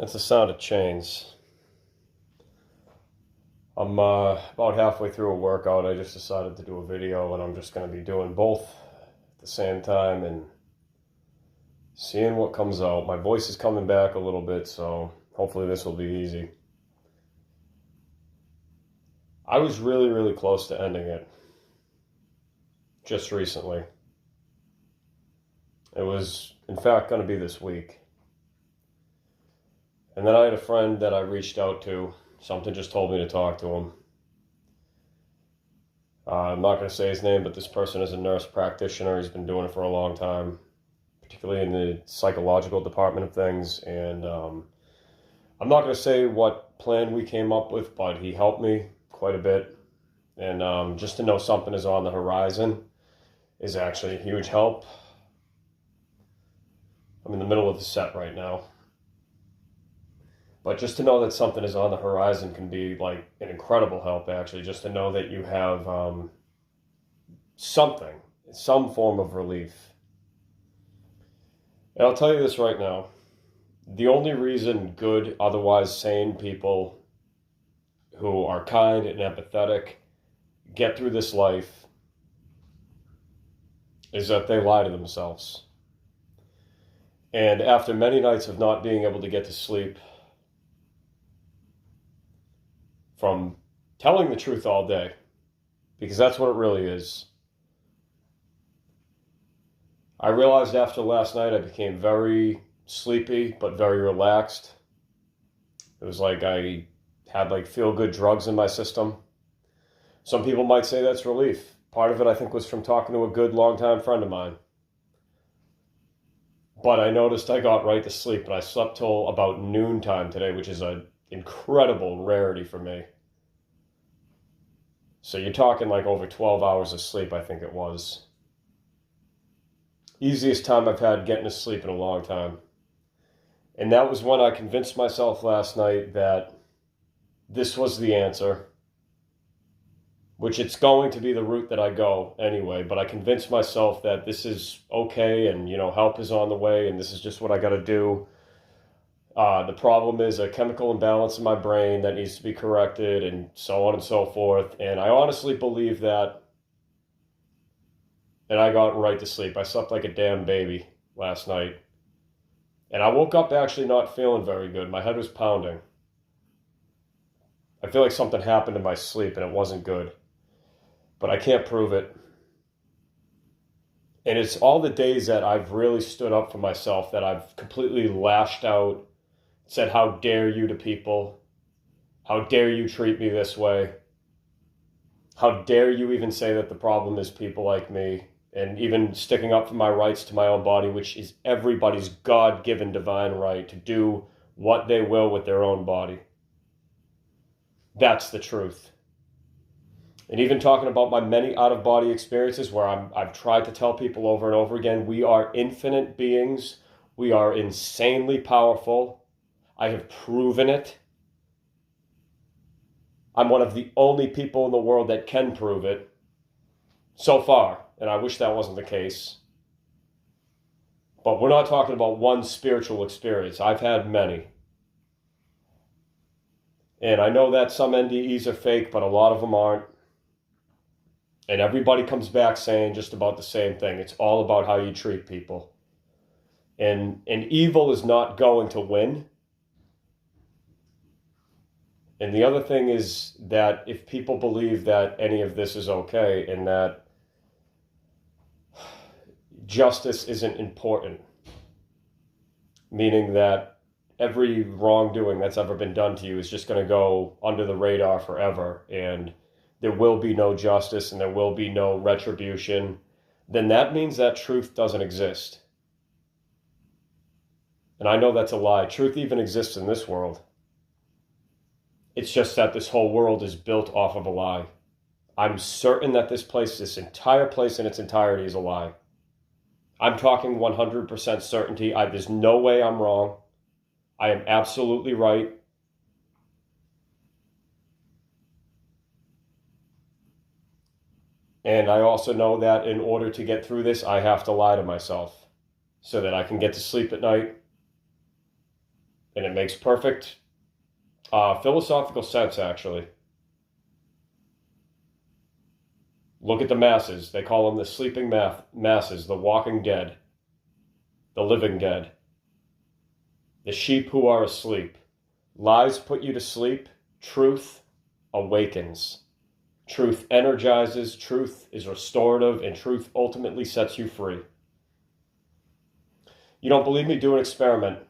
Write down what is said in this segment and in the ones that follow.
It's the sound of chains. I'm about halfway through a workout. I just decided to do a video, and I'm just going to be doing both at the same time and seeing what comes out. My voice is coming back a little bit, so hopefully this will be easy. I was really, really close to ending it just recently. It was, in fact, going to be this week. And then I had a friend that I reached out to. Something just told me to talk to him. I'm not going to say his name, but this person is a nurse practitioner. He's been doing it for a long time, particularly in the psychological department of things. And I'm not going to say what plan we came up with, but he helped me quite a bit. And just to know something is on the horizon is actually a huge help. I'm in the middle of the set right now. But just to know that something is on the horizon can be like an incredible help, actually. Just to know that you have something, some form of relief. And I'll tell you this right now. The only reason good, otherwise sane people who are kind and empathetic get through this life is that they lie to themselves. And after many nights of not being able to get to sleep, from telling the truth all day, because that's what it really is. I realized after last night I became very sleepy, but very relaxed. It was like I had feel-good drugs in my system. Some people might say that's relief. Part of it I think was from talking to a good longtime friend of mine. But I noticed I got right to sleep, and I slept till about noontime today, which is an incredible rarity for me. So you're talking over 12 hours of sleep, I think it was. Easiest time I've had getting to sleep in a long time. And that was when I convinced myself last night that this was the answer, which it's going to be the route that I go anyway, but I convinced myself that this is okay and, help is on the way and this is just what I got to do. The problem is a chemical imbalance in my brain that needs to be corrected and so on and so forth. And I honestly believe that. And I got right to sleep. I slept like a damn baby last night. And I woke up actually not feeling very good. My head was pounding. I feel like something happened in my sleep and it wasn't good. But I can't prove it. And it's all the days that I've really stood up for myself, that I've completely lashed out, said, how dare you to people? How dare you treat me this way? How dare you even say that the problem is people like me? And even sticking up for my rights to my own body, which is everybody's God-given divine right to do what they will with their own body. That's the truth. And even talking about my many out-of-body experiences where I've tried to tell people over and over again, we are infinite beings. We are insanely powerful. I have proven it. I'm one of the only people in the world that can prove it so far, and I wish that wasn't the case. But we're not talking about one spiritual experience. I've had many. And I know that some NDEs are fake, but a lot of them aren't. And everybody comes back saying just about the same thing. It's all about how you treat people. And evil is not going to win. And the other thing is that if people believe that any of this is okay and that justice isn't important, meaning that every wrongdoing that's ever been done to you is just going to go under the radar forever and there will be no justice and there will be no retribution, then that means that truth doesn't exist. And I know that's a lie. Truth even exists in this world. It's just that this whole world is built off of a lie. I'm certain that this entire place in its entirety is a lie. I'm talking 100% certainty. There's no way I'm wrong. I am absolutely right. And I also know that in order to get through this, I have to lie to myself so that I can get to sleep at night And it makes perfect philosophical sense, actually. Look at the masses. They call them the sleeping masses, the walking dead, the living dead, the sheep who are asleep. Lies put you to sleep. Truth awakens. Truth energizes. Truth is restorative, and truth ultimately sets you free. You don't believe me? Do an experiment.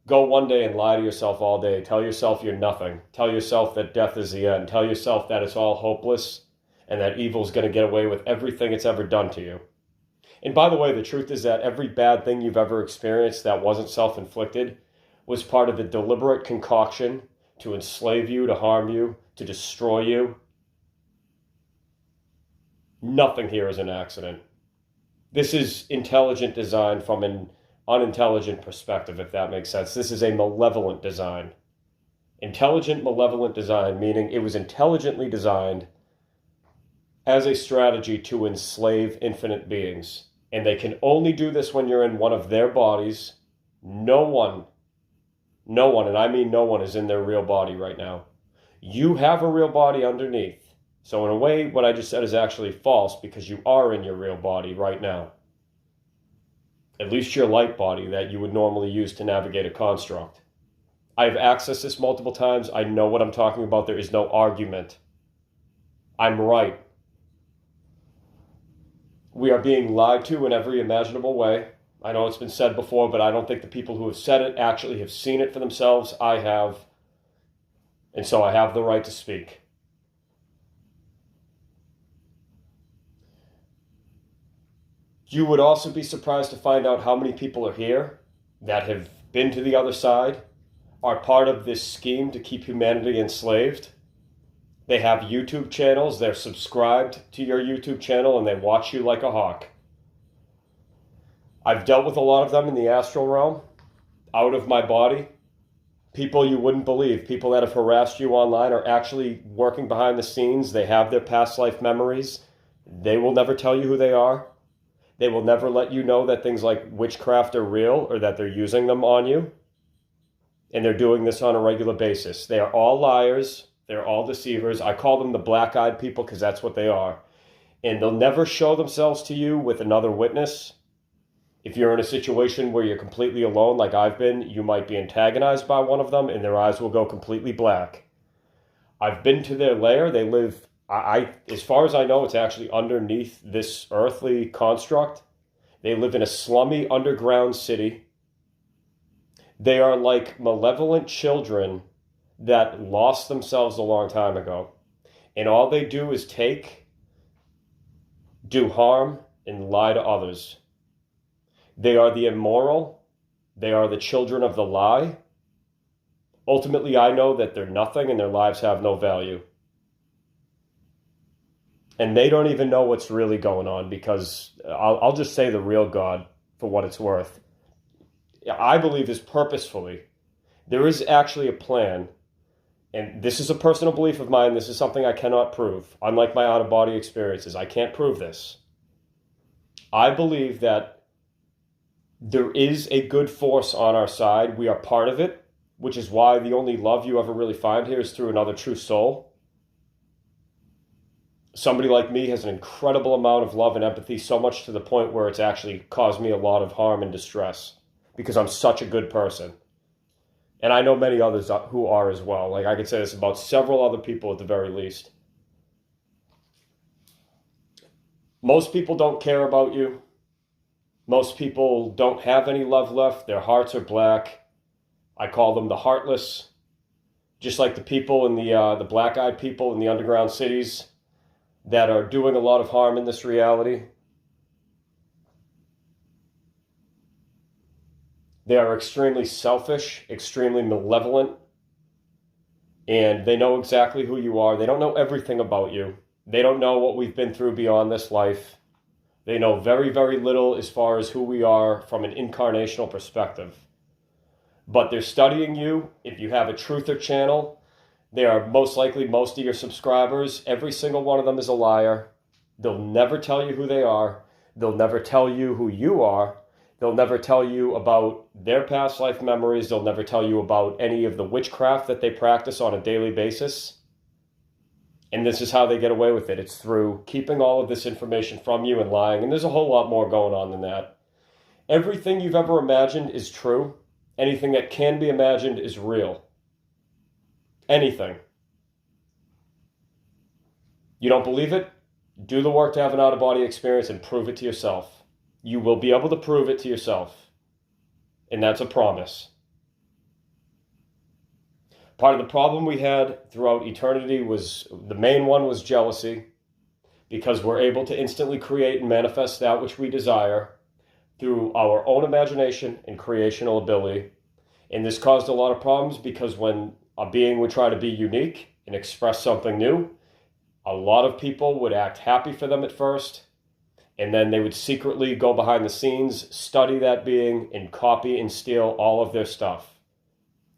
Go one day and lie to yourself all day. Tell yourself you're nothing. Tell yourself that death is the end. Tell yourself that it's all hopeless and that evil's going to get away with everything it's ever done to you. And by the way, the truth is that every bad thing you've ever experienced that wasn't self-inflicted was part of a deliberate concoction to enslave you, to harm you, to destroy you. Nothing here is an accident. This is intelligent design from an unintelligent perspective, if that makes sense. This is a malevolent design. Intelligent, malevolent design, meaning it was intelligently designed as a strategy to enslave infinite beings. And they can only do this when you're in one of their bodies. No one, and I mean no one, is in their real body right now. You have a real body underneath. So in a way, what I just said is actually false, because you are in your real body right now. At least your light body that you would normally use to navigate a construct. I've accessed this multiple times. I know what I'm talking about. There is no argument. I'm right. We are being lied to in every imaginable way. I know it's been said before, but I don't think the people who have said it actually have seen it for themselves. I have. And so I have the right to speak. You would also be surprised to find out how many people are here that have been to the other side, are part of this scheme to keep humanity enslaved. They have YouTube channels, they're subscribed to your YouTube channel, and they watch you like a hawk. I've dealt with a lot of them in the astral realm, out of my body. People you wouldn't believe, people that have harassed you online, are actually working behind the scenes. They have their past life memories. They will never tell you who they are. They will never let you know that things like witchcraft are real or that they're using them on you. And they're doing this on a regular basis. They are all liars. They're all deceivers. I call them the black-eyed people because that's what they are. And they'll never show themselves to you with another witness. If you're in a situation where you're completely alone, like I've been, you might be antagonized by one of them and their eyes will go completely black. I've been to their lair. They live, as far as I know, it's actually underneath this earthly construct. They live in a slummy underground city. They are like malevolent children that lost themselves a long time ago. And all they do is do harm, and lie to others. They are the immoral. They are the children of the lie. Ultimately, I know that they're nothing and their lives have no value. And they don't even know what's really going on, because I'll just say the real God for what it's worth. I believe is purposefully. There is actually a plan, and this is a personal belief of mine. This is something I cannot prove. Unlike my out-of-body experiences, I can't prove this. I believe that there is a good force on our side. We are part of it, which is why the only love you ever really find here is through another true soul. Somebody like me has an incredible amount of love and empathy, so much to the point where it's actually caused me a lot of harm and distress, because I'm such a good person. And I know many others who are as well. Like, I could say this about several other people at the very least. Most people don't care about you. Most people don't have any love left. Their hearts are black. I call them the heartless. Just like the people in the black-eyed people in the underground cities that are doing a lot of harm in this reality. They are extremely selfish, extremely malevolent, and they know exactly who you are. They don't know everything about you. They don't know what we've been through beyond this life. They know very, very little as far as who we are from an incarnational perspective. But they're studying you. If you have a truther channel, they are most likely most of your subscribers. Every single one of them is a liar. They'll never tell you who they are. They'll never tell you who you are. They'll never tell you about their past life memories. They'll never tell you about any of the witchcraft that they practice on a daily basis. And this is how they get away with it. It's through keeping all of this information from you and lying. And there's a whole lot more going on than that. Everything you've ever imagined is true. Anything that can be imagined is real. Anything. You don't believe it? Do the work to have an out-of-body experience and prove it to yourself. You will be able to prove it to yourself. And that's a promise. Part of the problem we had throughout eternity was, the main one was jealousy, because we're able to instantly create and manifest that which we desire through our own imagination and creational ability. And this caused a lot of problems because when a being would try to be unique and express something new, a lot of people would act happy for them at first, and then they would secretly go behind the scenes, study that being, and copy and steal all of their stuff,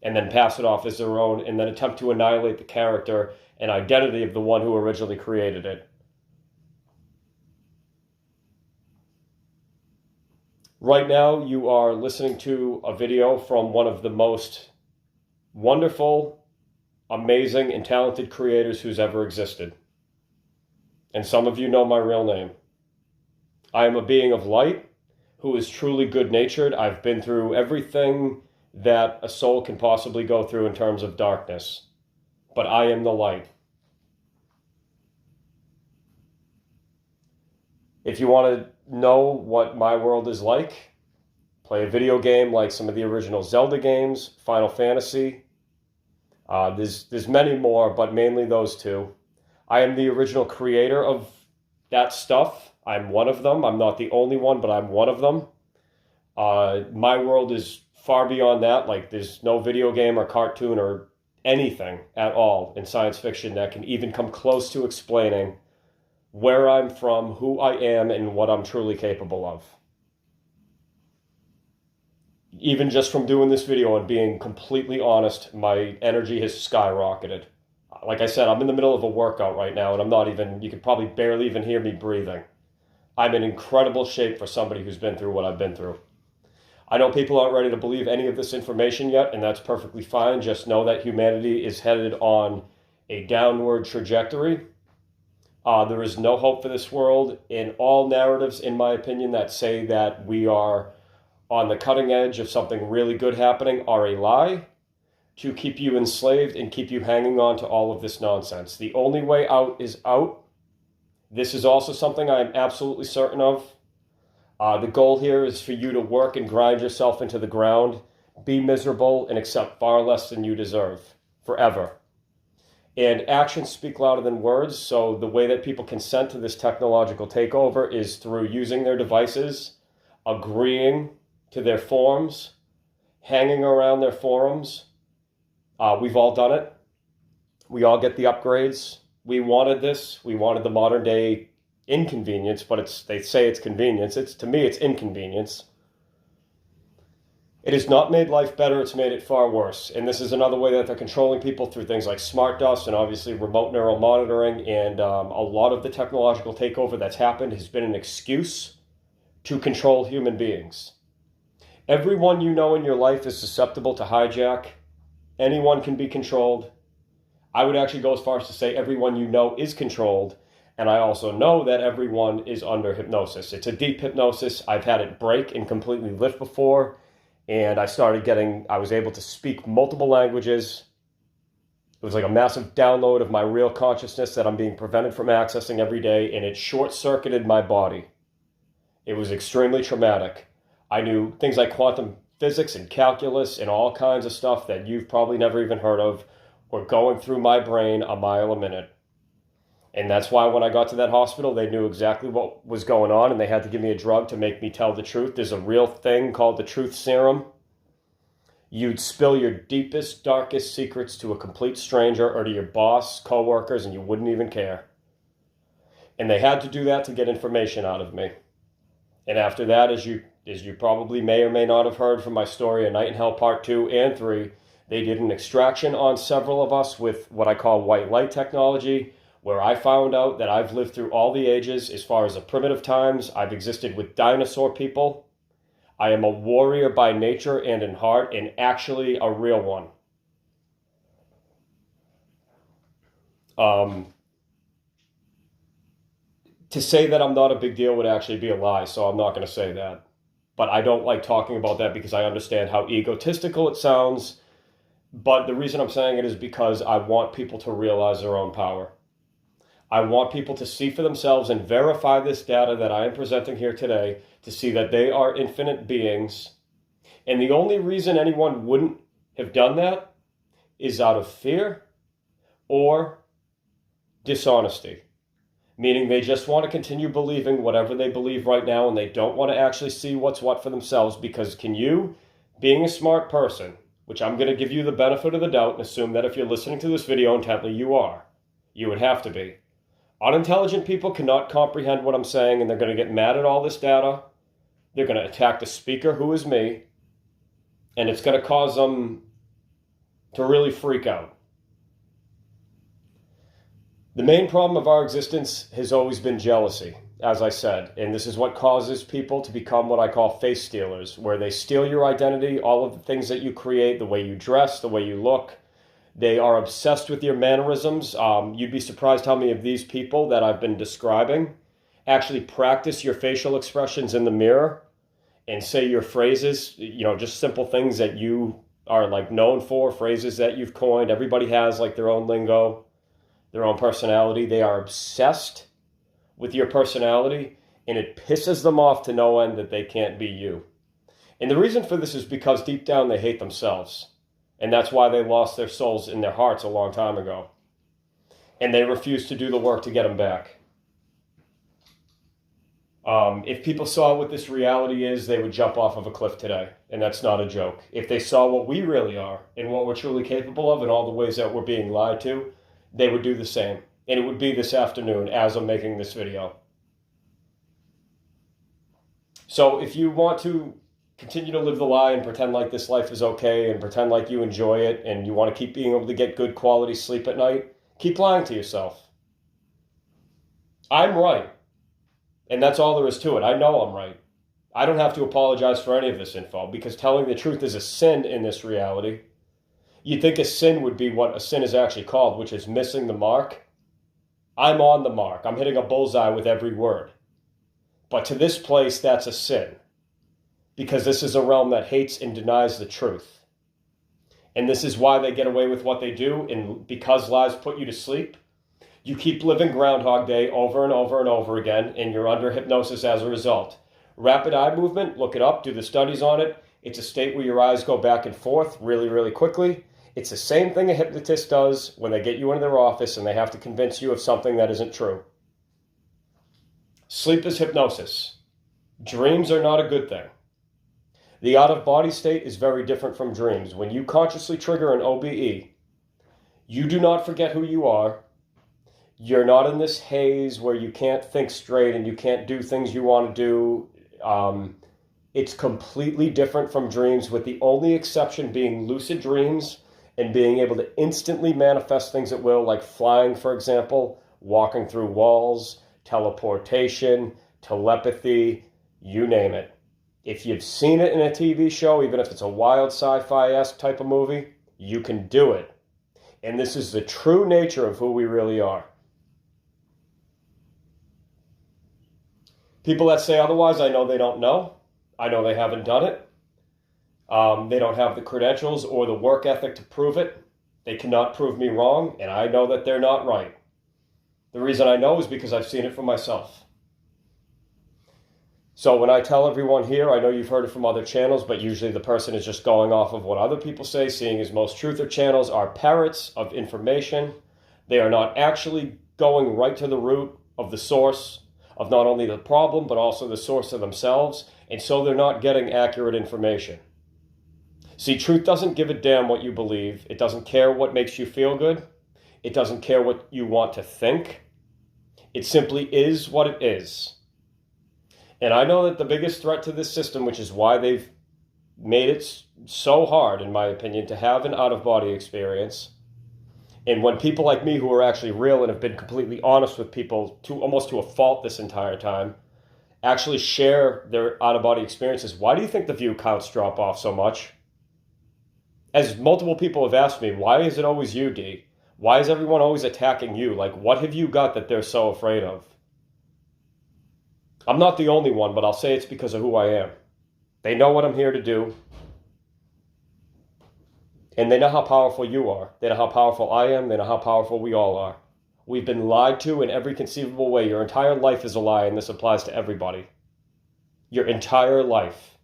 and then pass it off as their own, and then attempt to annihilate the character and identity of the one who originally created it. Right now, you are listening to a video from one of the most wonderful, amazing, and talented creators who's ever existed. And some of you know my real name. I am a being of light who is truly good-natured. I've been through everything that a soul can possibly go through in terms of darkness. But I am the light. If you want to know what my world is like, play a video game like some of the original Zelda games, Final Fantasy. There's many more, but mainly those two. I am the original creator of that stuff. I'm one of them. I'm not the only one, but I'm one of them. My world is far beyond that. Like, there's no video game or cartoon or anything at all in science fiction that can even come close to explaining where I'm from, who I am, and what I'm truly capable of. Even just from doing this video and being completely honest, my energy has skyrocketed. Like I said, I'm in the middle of a workout right now, and I'm not even, you could probably barely even hear me breathing. I'm in incredible shape for somebody who's been through what I've been through. I know people aren't ready to believe any of this information yet, and that's perfectly fine. Just know that humanity is headed on a downward trajectory. There is no hope for this world. In all narratives, in my opinion, that say that we are on the cutting edge of something really good happening are a lie to keep you enslaved and keep you hanging on to all of this nonsense. The only way out is out. This is also something I'm absolutely certain of. The goal here is for you to work and grind yourself into the ground, be miserable, and accept far less than you deserve, forever. And actions speak louder than words, so the way that people consent to this technological takeover is through using their devices, agreeing to their forms, hanging around their forums. We've all done it. We all get the upgrades. We wanted this. We wanted the modern day inconvenience, but they say it's convenience. To me, it's inconvenience. It has not made life better. It's made it far worse. And this is another way that they're controlling people through things like smart dust and obviously remote neural monitoring. And a lot of the technological takeover that's happened has been an excuse to control human beings. Everyone you know in your life is susceptible to hijack. Anyone can be controlled. I would actually go as far as to say everyone you know is controlled. And I also know that everyone is under hypnosis. It's a deep hypnosis. I've had it break and completely lift before. And I was able to speak multiple languages. It was like a massive download of my real consciousness that I'm being prevented from accessing every day. And it short-circuited my body. It was extremely traumatic. I knew things like quantum physics and calculus and all kinds of stuff that you've probably never even heard of were going through my brain a mile a minute. And that's why when I got to that hospital, they knew exactly what was going on, and they had to give me a drug to make me tell the truth. There's a real thing called the truth serum. You'd spill your deepest, darkest secrets to a complete stranger or to your boss, coworkers, and you wouldn't even care. And they had to do that to get information out of me. And after that, as you probably may or may not have heard from my story, A Night in Hell Part 2 and 3, they did an extraction on several of us with what I call white light technology, where I found out that I've lived through all the ages as far as the primitive times. I've existed with dinosaur people. I am a warrior by nature and in heart, and actually a real one. To say that I'm not a big deal would actually be a lie, so I'm not going to say that. But I don't like talking about that because I understand how egotistical it sounds. But the reason I'm saying it is because I want people to realize their own power. I want people to see for themselves and verify this data that I am presenting here today to see that they are infinite beings. And the only reason anyone wouldn't have done that is out of fear or dishonesty. Meaning they just want to continue believing whatever they believe right now and they don't want to actually see what's what for themselves, because can you, being a smart person, which I'm going to give you the benefit of the doubt and assume that if you're listening to this video intently you are, you would have to be. Unintelligent people cannot comprehend what I'm saying and they're going to get mad at all this data. They're going to attack the speaker, who is me, and it's going to cause them to really freak out. The main problem of our existence has always been jealousy, as I said, and this is what causes people to become what I call face stealers, where they steal your identity, all of the things that you create, the way you dress, the way you look. They are obsessed with your mannerisms. You'd be surprised how many of these people that I've been describing actually practice your facial expressions in the mirror and say your phrases, just simple things that you are like known for, phrases that you've coined. Everybody has like their own lingo, their own personality. They are obsessed with your personality, and it pisses them off to no end that they can't be you. And the reason for this is because deep down they hate themselves. And that's why they lost their souls in their hearts a long time ago. And they refuse to do the work to get them back. If people saw what this reality is, they would jump off of a cliff today. And that's not a joke. If they saw what we really are and what we're truly capable of and all the ways that we're being lied to, they would do the same. And it would be this afternoon as I'm making this video. So if you want to continue to live the lie and pretend like this life is okay and pretend like you enjoy it and you want to keep being able to get good quality sleep at night, keep lying to yourself. I'm right. And that's all there is to it. I know I'm right. I don't have to apologize for any of this info because telling the truth is a sin in this reality. You'd think a sin would be what a sin is actually called, which is missing the mark. I'm on the mark. I'm hitting a bullseye with every word. But to this place, that's a sin. Because this is a realm that hates and denies the truth. And this is why they get away with what they do. And because lies put you to sleep, you keep living Groundhog Day over and over and over again, and you're under hypnosis as a result. Rapid eye movement, look it up, do the studies on it. It's a state where your eyes go back and forth really, really quickly. It's the same thing a hypnotist does when they get you into their office and they have to convince you of something that isn't true. Sleep is hypnosis. Dreams are not a good thing. The out-of-body state is very different from dreams. When you consciously trigger an OBE, you do not forget who you are. You're not in this haze where you can't think straight and you can't do things you want to do. It's completely different from dreams, with the only exception being lucid dreams and being able to instantly manifest things at will, like flying, for example, walking through walls, teleportation, telepathy, you name it. If you've seen it in a TV show, even if it's a wild sci-fi-esque type of movie, you can do it. And this is the true nature of who we really are. People that say otherwise, I know they don't know. I know they haven't done it. They don't have the credentials or the work ethic to prove it. They cannot prove me wrong, and I know that they're not right. The reason I know is because I've seen it for myself. So when I tell everyone here, I know you've heard it from other channels, but usually the person is just going off of what other people say, seeing as most truther channels are parrots of information. They are not actually going right to the root of the source of not only the problem, but also the source of themselves, and so they're not getting accurate information. See, truth doesn't give a damn what you believe. It doesn't care what makes you feel good. It doesn't care what you want to think. It simply is what it is. And I know that the biggest threat to this system, which is why they've made it so hard, in my opinion, to have an out-of-body experience, and when people like me who are actually real and have been completely honest with people almost to a fault this entire time, actually share their out-of-body experiences. Why do you think the view counts drop off so much? As multiple people have asked me, why is it always you, D? Why is everyone always attacking you? Like, what have you got that they're so afraid of? I'm not the only one, but I'll say it's because of who I am. They know what I'm here to do. And they know how powerful you are. They know how powerful I am. They know how powerful we all are. We've been lied to in every conceivable way. Your entire life is a lie, and this applies to everybody. Your entire life.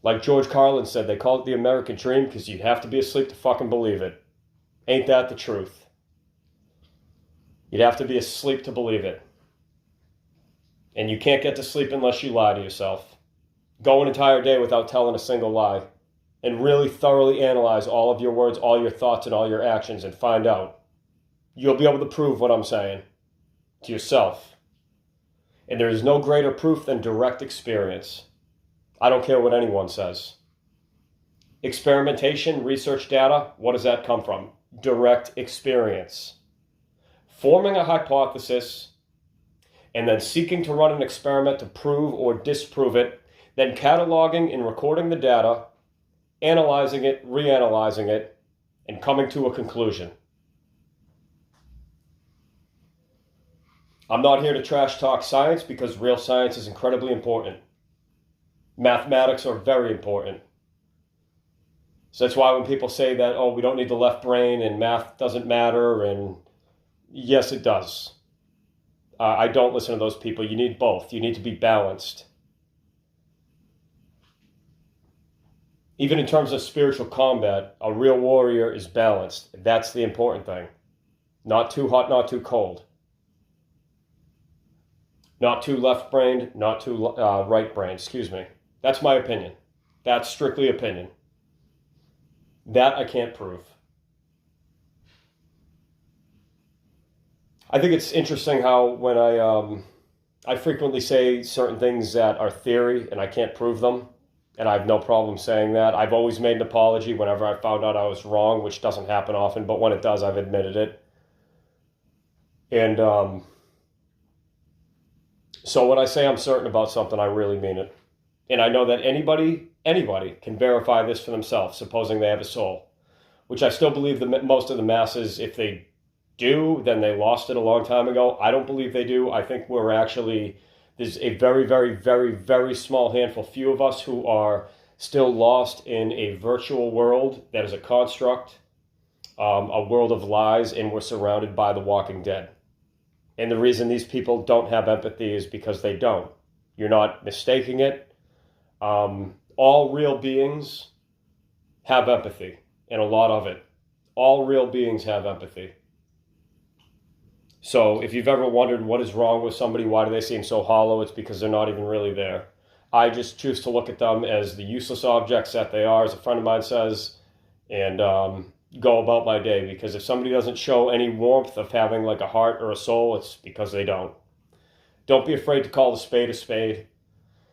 Like George Carlin said, they call it the American dream because you have to be asleep to fucking believe it. Ain't that the truth? You'd have to be asleep to believe it. And you can't get to sleep unless you lie to yourself. Go an entire day without telling a single lie. And really thoroughly analyze all of your words, all your thoughts, and all your actions and find out. You'll be able to prove what I'm saying to yourself. And there is no greater proof than direct experience. I don't care what anyone says. Experimentation, research data, what does that come from? Direct experience. Forming a hypothesis and then seeking to run an experiment to prove or disprove it, then cataloging and recording the data, analyzing it, reanalyzing it, and coming to a conclusion. I'm not here to trash talk science because real science is incredibly important. Mathematics are very important. So that's why when people say that, oh, we don't need the left brain and math doesn't matter, and yes, it does. I don't listen to those people. You need both. You need to be balanced. Even in terms of spiritual combat, a real warrior is balanced. That's the important thing. Not too hot, not too cold. Not too left-brained, not too right-brained, excuse me. That's my opinion. That's strictly opinion. That I can't prove. I think it's interesting how when I frequently say certain things that are theory and I can't prove them, and I have no problem saying that. I've always made an apology whenever I found out I was wrong, which doesn't happen often, but when it does, I've admitted it. And so when I say I'm certain about something, I really mean it. And I know that anybody can verify this for themselves, supposing they have a soul, which I still believe that most of the masses, if they do, then they lost it a long time ago. I don't believe they do. I think there's a very, very, very, very small handful, few of us who are still lost in a virtual world that is a construct, a world of lies, and we're surrounded by the walking dead. And the reason these people don't have empathy is because they don't. You're not mistaking it. All real beings have empathy, and a lot of it. All real beings have empathy. So if you've ever wondered what is wrong with somebody, why do they seem so hollow, it's because they're not even really there. I just choose to look at them as the useless objects that they are, as a friend of mine says, and go about my day. Because if somebody doesn't show any warmth of having like a heart or a soul, it's because they don't. Don't be afraid to call a spade a spade.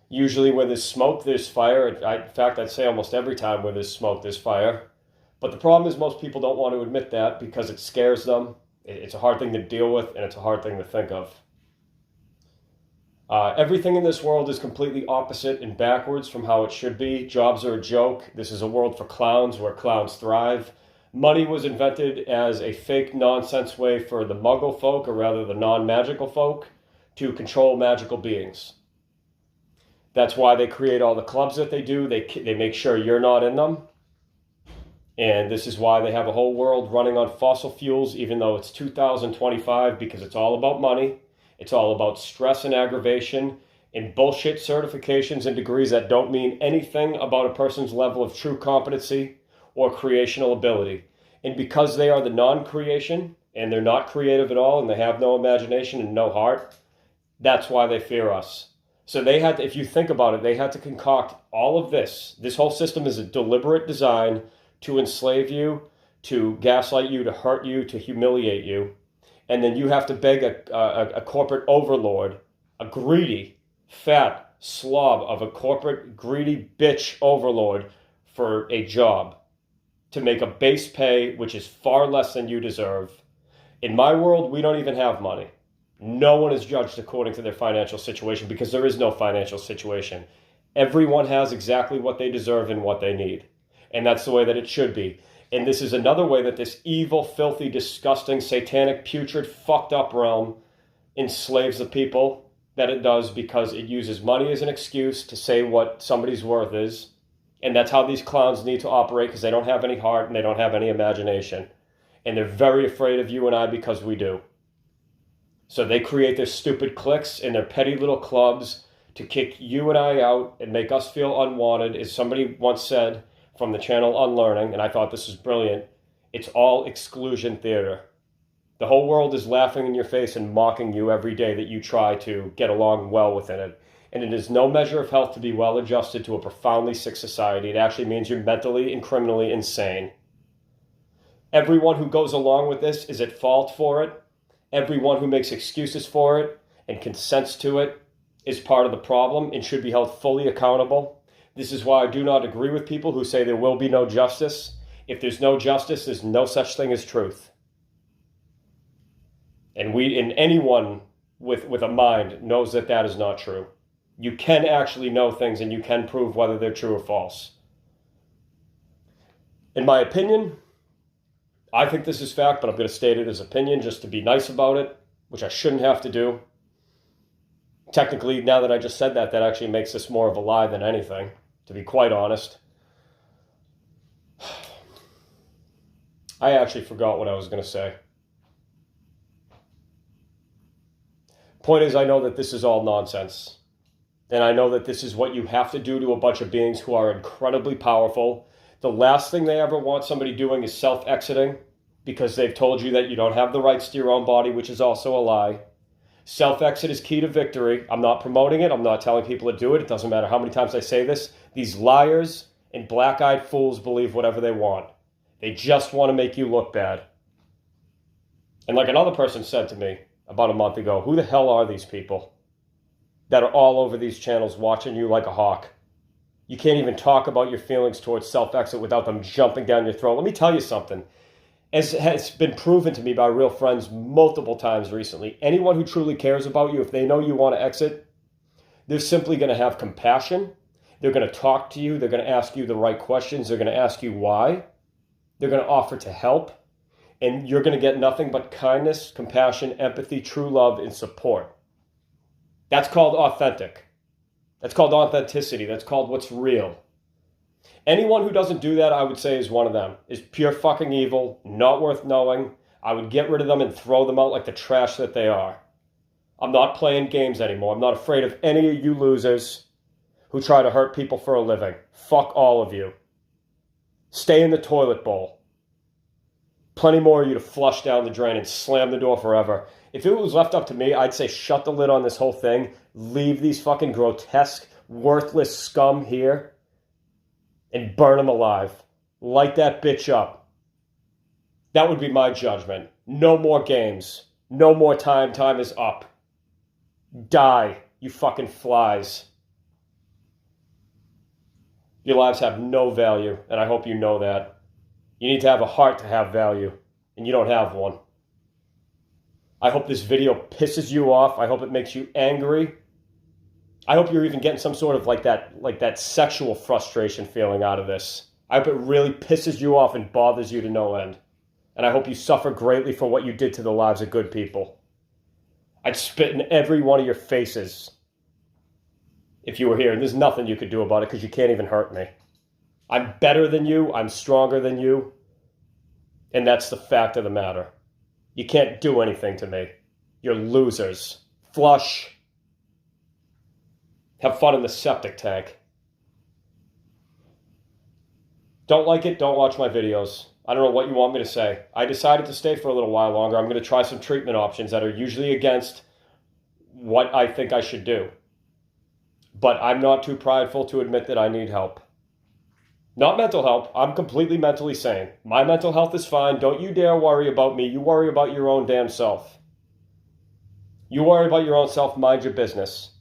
Usually where there's smoke, there's fire. In fact, I'd say almost every time where there's smoke, there's fire. But the problem is most people don't want to admit that because it scares them. It's a hard thing to deal with, and it's a hard thing to think of. Everything in this world is completely opposite and backwards from how it should be. Jobs are a joke. This is a world for clowns where clowns thrive. Money was invented as a fake nonsense way for the muggle folk, or rather the non-magical folk, to control magical beings. That's why they create all the clubs that they do. They make sure you're not in them. And this is why they have a whole world running on fossil fuels, even though it's 2025, because it's all about money. It's all about stress and aggravation and bullshit certifications and degrees that don't mean anything about a person's level of true competency or creational ability. And because they are the non-creation, and they're not creative at all, and they have no imagination and no heart, that's why they fear us. So they had to, if you think about it, they had to concoct all of this. This whole system is a deliberate design to enslave you, to gaslight you, to hurt you, to humiliate you. And then you have to beg a corporate overlord, a greedy, fat slob of a corporate, greedy bitch overlord for a job to make a base pay, which is far less than you deserve. In my world, we don't even have money. No one is judged according to their financial situation because there is no financial situation. Everyone has exactly what they deserve and what they need. And that's the way that it should be. And this is another way that this evil, filthy, disgusting, satanic, putrid, fucked up realm enslaves the people that it does, because it uses money as an excuse to say what somebody's worth is. And that's how these clowns need to operate, because they don't have any heart and they don't have any imagination. And they're very afraid of you and I because we do. So they create their stupid cliques and their petty little clubs to kick you and I out and make us feel unwanted. As somebody once said from the channel Unlearning, and I thought this was brilliant, it's all exclusion theater. The whole world is laughing in your face and mocking you every day that you try to get along well within it. And it is no measure of health to be well adjusted to a profoundly sick society. It actually means you're mentally and criminally insane. Everyone who goes along with this is at fault for it. Everyone who makes excuses for it and consents to it is part of the problem and should be held fully accountable. This is why I do not agree with people who say there will be no justice. If there's no justice, there's no such thing as truth. And anyone with a mind knows that that is not true. You can actually know things and you can prove whether they're true or false. In my opinion, I think this is fact, but I'm going to state it as opinion just to be nice about it, which I shouldn't have to do. Technically, now that I just said that, that actually makes this more of a lie than anything, to be quite honest. I actually forgot what I was going to say. Point is, I know that this is all nonsense. And I know that this is what you have to do to a bunch of beings who are incredibly powerful. The last thing they ever want somebody doing is self-exiting, because they've told you that you don't have the rights to your own body, which is also a lie. Self-exit is key to victory. I'm not promoting it. I'm not telling people to do it. It doesn't matter how many times I say this. These liars and black-eyed fools believe whatever they want. They just want to make you look bad. And like another person said to me about a month ago, who the hell are these people that are all over these channels watching you like a hawk? You can't even talk about your feelings towards self-exit without them jumping down your throat. Let me tell you something. As has been proven to me by real friends multiple times recently, anyone who truly cares about you, if they know you want to exit, they're simply going to have compassion. They're going to talk to you. They're going to ask you the right questions. They're going to ask you why. They're going to offer to help. And you're going to get nothing but kindness, compassion, empathy, true love, and support. That's called authentic. That's called authenticity. That's called what's real. Anyone who doesn't do that, I would say, is one of them. Is pure fucking evil, not worth knowing. I would get rid of them and throw them out like the trash that they are. I'm not playing games anymore. I'm not afraid of any of you losers who try to hurt people for a living. Fuck all of you. Stay in the toilet bowl. Plenty more of you to flush down the drain and slam the door forever. If it was left up to me, I'd say shut the lid on this whole thing. Leave these fucking grotesque, worthless scum here. And burn them alive. Light that bitch up. That would be my judgment. No more games. No more time. Time is up. Die, you fucking flies. Your lives have no value, and I hope you know that. You need to have a heart to have value, and you don't have one. I hope this video pisses you off. I hope it makes you angry. I hope you're even getting some sort of like that sexual frustration feeling out of this. I hope it really pisses you off and bothers you to no end. And I hope you suffer greatly for what you did to the lives of good people. I'd spit in every one of your faces if you were here. And there's nothing you could do about it because you can't even hurt me. I'm better than you. I'm stronger than you. And that's the fact of the matter. You can't do anything to me. You're losers. Flush. Have fun in the septic tank. Don't like it? Don't watch my videos. I don't know what you want me to say. I decided to stay for a little while longer. I'm going to try some treatment options that are usually against what I think I should do. But I'm not too prideful to admit that I need help. Not mental help. I'm completely mentally sane. My mental health is fine. Don't you dare worry about me. You worry about your own damn self. You worry about your own self. Mind your business.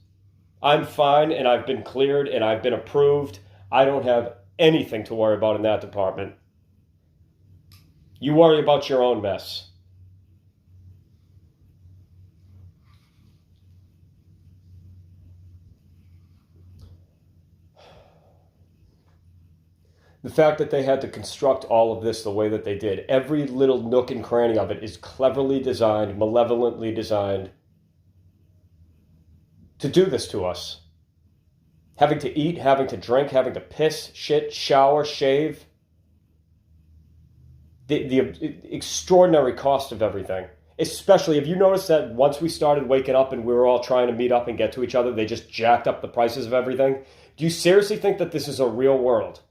I'm fine, and I've been cleared, and I've been approved. I don't have anything to worry about in that department. You worry about your own mess. The fact that they had to construct all of this the way that they did, every little nook and cranny of it is cleverly designed, malevolently designed to do this to us. Having to eat, having to drink, having to piss, shit, shower, shave. The extraordinary cost of everything. Especially, have you noticed that once we started waking up and we were all trying to meet up and get to each other, they just jacked up the prices of everything? Do you seriously think that this is a real world?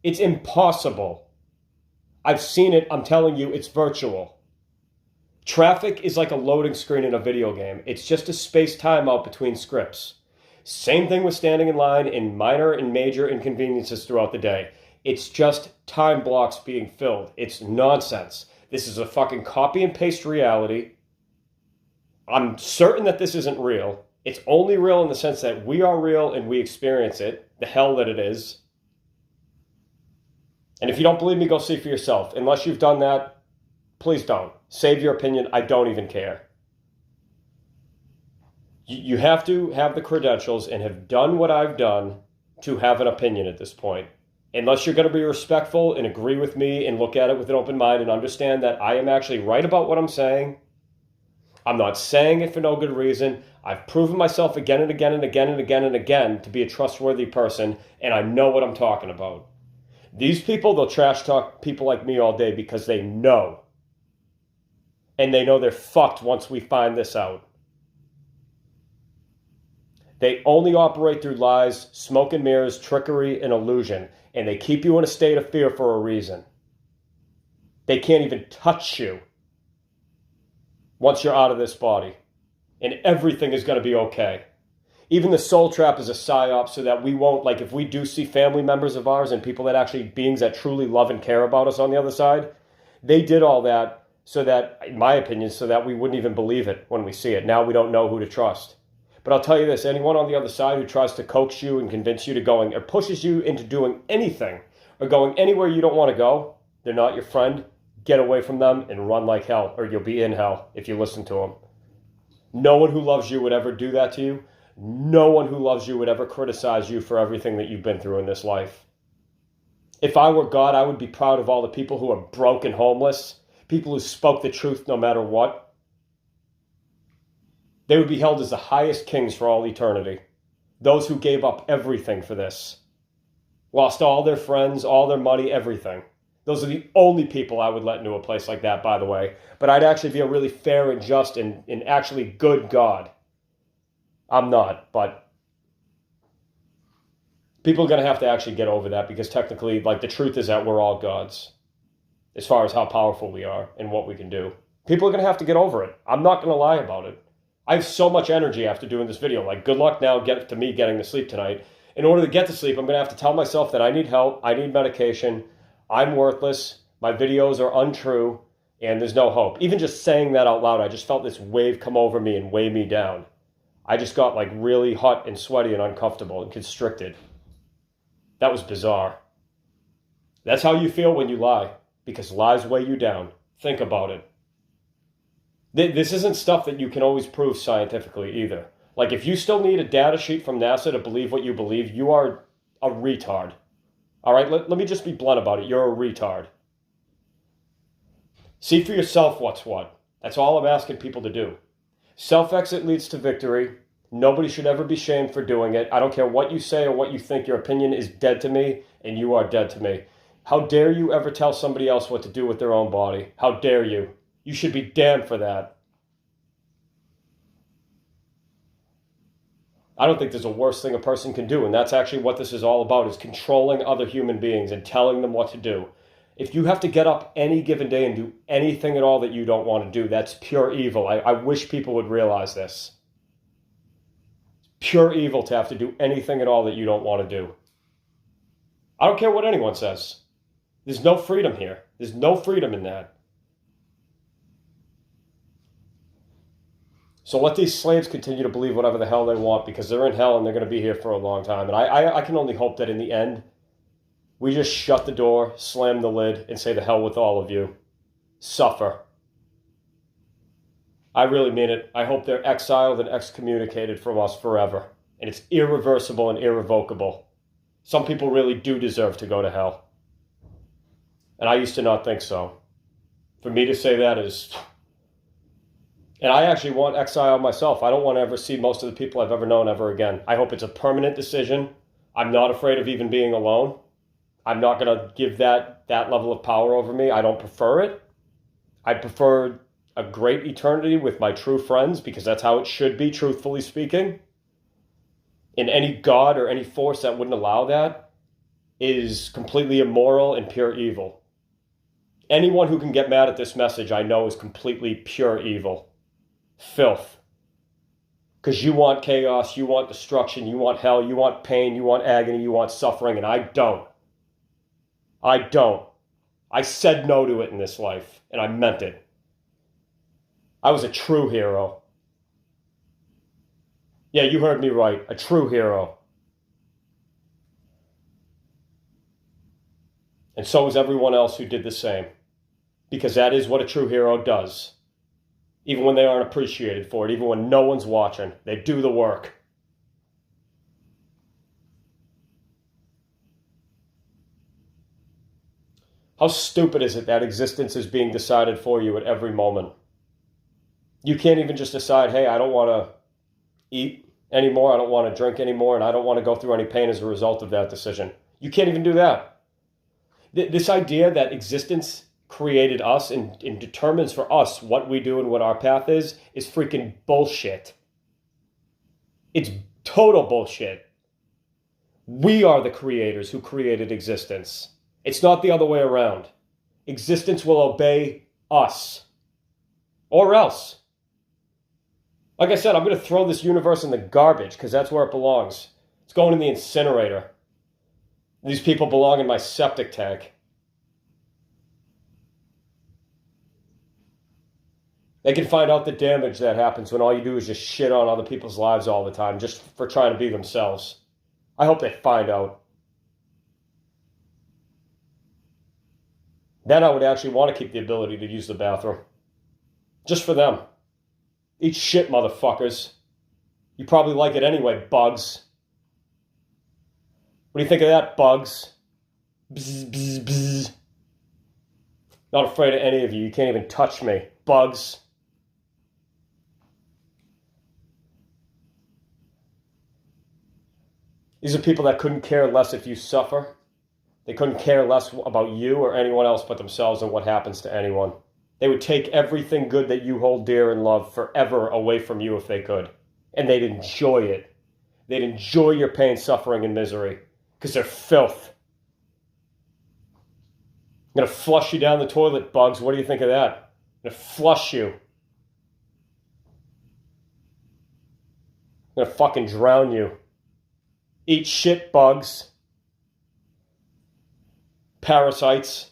It's impossible. I've seen it. I'm telling you, it's virtual. Traffic is like a loading screen in a video game. It's just a space timeout between scripts. Same thing with standing in line in minor and major inconveniences throughout the day. It's just time blocks being filled. It's nonsense. This is a fucking copy and paste reality. I'm certain that this isn't real. It's only real in the sense that we are real and we experience it, the hell that it is. And if you don't believe me, go see for yourself. Unless you've done that, please don't. Save your opinion. I don't even care. You have to have the credentials and have done what I've done to have an opinion at this point. Unless you're going to be respectful and agree with me and look at it with an open mind and understand that I am actually right about what I'm saying. I'm not saying it for no good reason. I've proven myself again and again and again and again and again to be a trustworthy person, and I know what I'm talking about. These people, they'll trash talk people like me all day because they know. And they know they're fucked once we find this out. They only operate through lies, smoke and mirrors, trickery, and illusion. And they keep you in a state of fear for a reason. They can't even touch you once you're out of this body. And everything is going to be okay. Even the soul trap is a psyop so that we won't, like if we do see family members of ours and people that actually, beings that truly love and care about us on the other side, they did all that so that, in my opinion, so that we wouldn't even believe it when we see it. Now we don't know who to trust. But I'll tell you this, anyone on the other side who tries to coax you and convince you to going, or pushes you into doing anything, or going anywhere you don't want to go, they're not your friend. Get away from them and run like hell, or you'll be in hell if you listen to them. No one who loves you would ever do that to you. No one who loves you would ever criticize you for everything that you've been through in this life. If I were God, I would be proud of all the people who are broke and homeless, people who spoke the truth no matter what. They would be held as the highest kings for all eternity. Those who gave up everything for this. Lost all their friends, all their money, everything. Those are the only people I would let into a place like that, by the way. But I'd actually be a really fair and just and actually good God. I'm not, but people are going to have to actually get over that because technically, like, the truth is that we're all gods as far as how powerful we are and what we can do. People are going to have to get over it. I'm not going to lie about it. I have so much energy after doing this video. Like, good luck now to me getting to sleep tonight. In order to get to sleep, I'm going to have to tell myself that I need help, I need medication, I'm worthless, my videos are untrue, and there's no hope. Even just saying that out loud, I just felt this wave come over me and weigh me down. I just got like really hot and sweaty and uncomfortable and constricted. That was bizarre. That's how you feel when you lie, because lies weigh you down. Think about it. This isn't stuff that you can always prove scientifically either. Like, if you still need a data sheet from NASA to believe what you believe, you are a retard. All right, let me just be blunt about it. You're a retard. See for yourself what's what. That's all I'm asking people to do. Self-exit leads to victory. Nobody should ever be shamed for doing it. I don't care what you say or what you think. Your opinion is dead to me, and you are dead to me. How dare you ever tell somebody else what to do with their own body? How dare you? You should be damned for that. I don't think there's a worse thing a person can do, and that's actually what this is all about, is controlling other human beings and telling them what to do. If you have to get up any given day and do anything at all that you don't want to do, that's pure evil. I wish people would realize this. Pure evil to have to do anything at all that you don't want to do. I don't care what anyone says. There's no freedom here. There's no freedom in that. So let these slaves continue to believe whatever the hell they want, because they're in hell and they're going to be here for a long time. And I can only hope that in the end, we just shut the door, slam the lid, and say the hell with all of you. Suffer. I really mean it. I hope they're exiled and excommunicated from us forever. And it's irreversible and irrevocable. Some people really do deserve to go to hell. And I used to not think so. For me to say that is... And I actually want exile myself. I don't want to ever see most of the people I've ever known ever again. I hope it's a permanent decision. I'm not afraid of even being alone. I'm not going to give that level of power over me. I don't prefer it. I prefer a great eternity with my true friends because that's how it should be, truthfully speaking. And any god or any force that wouldn't allow that is completely immoral and pure evil. Anyone who can get mad at this message, I know, is completely pure evil. Filth. Because you want chaos, you want destruction, you want hell, you want pain, you want agony, you want suffering, and I don't. I don't. I said no to it in this life, and I meant it. I was a true hero. Yeah, you heard me right. A true hero. And so is everyone else who did the same. Because that is what a true hero does. Even when they aren't appreciated for it, even when no one's watching, they do the work. How stupid is it that existence is being decided for you at every moment? You can't even just decide, hey, I don't want to eat anymore, I don't want to drink anymore, and I don't want to go through any pain as a result of that decision. You can't even do that. This idea that existence created us and determines for us what we do and what our path is freaking bullshit. It's total bullshit. We are the creators who created existence. It's not the other way around. Existence will obey us. Or else. Like I said, I'm going to throw this universe in the garbage because that's where it belongs. It's going in the incinerator. These people belong in my septic tank. They can find out the damage that happens when all you do is just shit on other people's lives all the time just for trying to be themselves. I hope they find out. Then I would actually want to keep the ability to use the bathroom. Just for them. Eat shit, motherfuckers. You probably like it anyway, bugs. What do you think of that, bugs? Bzz, bzz, bzz. Not afraid of any of you. You can't even touch me, bugs. These are people that couldn't care less if you suffer. They couldn't care less about you or anyone else but themselves and what happens to anyone. They would take everything good that you hold dear and love forever away from you if they could. And they'd enjoy it. They'd enjoy your pain, suffering, and misery. Because they're filth. I'm going to flush you down the toilet, bugs. What do you think of that? I'm going to flush you. I'm going to fucking drown you. Eat shit, bugs. Parasites.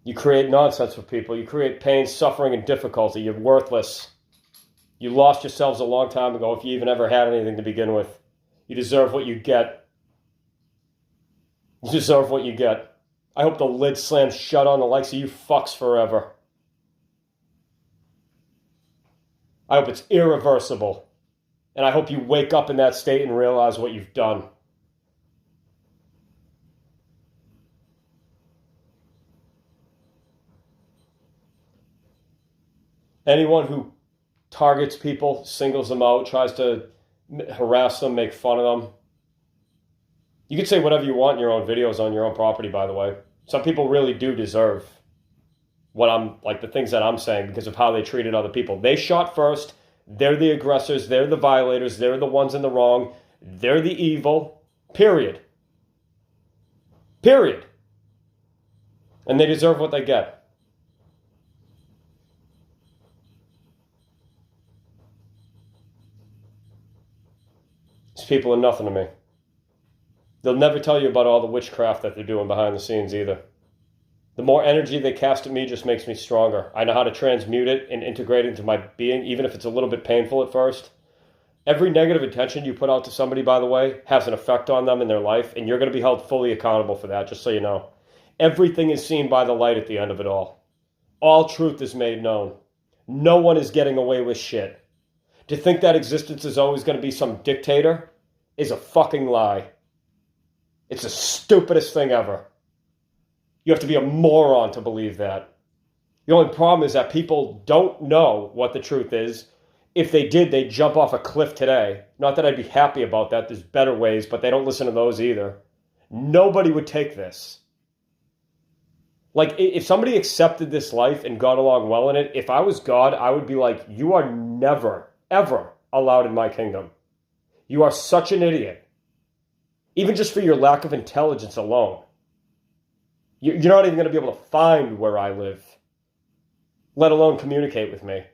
You create nonsense for people. You create pain, suffering, and difficulty. You're worthless. You lost yourselves a long time ago if you even ever had anything to begin with. You deserve what you get. You deserve what you get. I hope the lid slams shut on the likes of you fucks forever. I hope it's irreversible. And I hope you wake up in that state and realize what you've done. Anyone who targets people, singles them out, tries to harass them, make fun of them. You can say whatever you want in your own videos on your own property, by the way. Some people really do deserve the things that I'm saying because of how they treated other people. They shot first. They're the aggressors. They're the violators. They're the ones in the wrong. They're the evil. Period. Period. And they deserve what they get. These people are nothing to me. They'll never tell you about all the witchcraft that they're doing behind the scenes either. The more energy they cast at me just makes me stronger. I know how to transmute it and integrate it into my being, even if it's a little bit painful at first. Every negative intention you put out to somebody, by the way, has an effect on them in their life, and you're going to be held fully accountable for that, just so you know. Everything is seen by the light at the end of it all. All truth is made known. No one is getting away with shit. To think that existence is always going to be some dictator is a fucking lie. It's the stupidest thing ever. You have to be a moron to believe that. The only problem is that people don't know what the truth is. If they did, they'd jump off a cliff today. Not that I'd be happy about that. There's better ways, but they don't listen to those either. Nobody would take this. Like, if somebody accepted this life and got along well in it, if I was God, I would be like, you are never, ever allowed in my kingdom. You are such an idiot. Even just for your lack of intelligence alone. You're not even going to be able to find where I live, let alone communicate with me.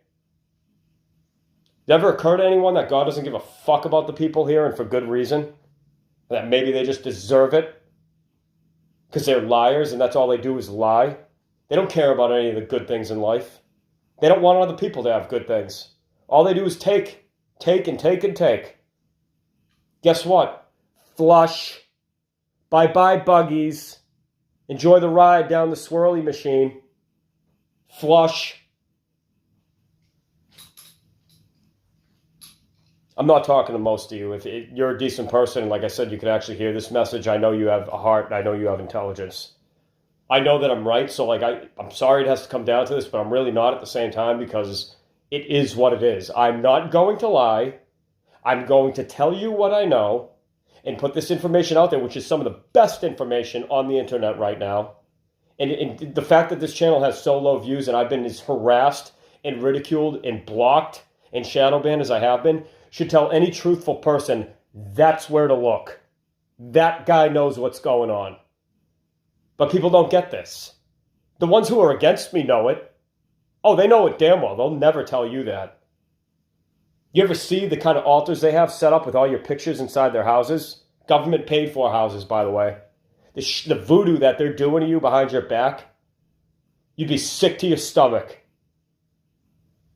Did it ever occur to anyone that God doesn't give a fuck about the people here and for good reason? That maybe they just deserve it because they're liars and that's all they do is lie? They don't care about any of the good things in life. They don't want other people to have good things. All they do is take, and take, and take. Guess what? Flush. Bye-bye, buggies. Enjoy the ride down the swirly machine. Flush. I'm not talking to most of you. If you're a decent person, like I said, you could actually hear this message. I know you have a heart, and I know you have intelligence. I know that I'm right, so I'm sorry it has to come down to this, but I'm really not at the same time because it is what it is. I'm not going to lie. I'm going to tell you what I know and put this information out there, which is some of the best information on the internet right now. And the fact that this channel has so low views and I've been as harassed and ridiculed and blocked and shadow banned as I have been should tell any truthful person that's where to look. That guy knows what's going on. But people don't get this. The ones who are against me know it. Oh, they know it damn well. They'll never tell you that. You ever see the kind of altars they have set up with all your pictures inside their houses? Government paid for houses, by the way. The voodoo that they're doing to you behind your back, you'd be sick to your stomach.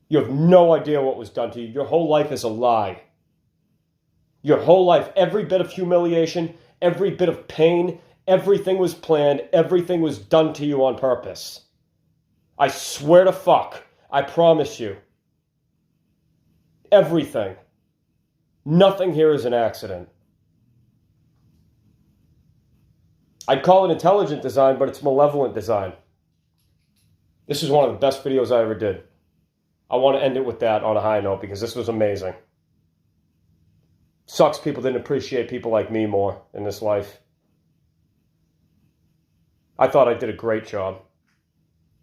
You have no idea what was done to you. Your whole life is a lie. Your whole life, every bit of humiliation, every bit of pain, everything was planned, everything was done to you on purpose. I swear to fuck, I promise you. Everything. Nothing here is an accident. I'd call it intelligent design, but it's malevolent design. This is one of the best videos I ever did. I want to end it with that on a high note because this was amazing. Sucks people didn't appreciate people like me more in this life. I thought I did a great job.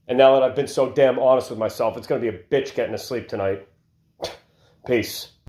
And now that I've been so damn honest with myself, it's going to be a bitch getting to sleep tonight. Peace.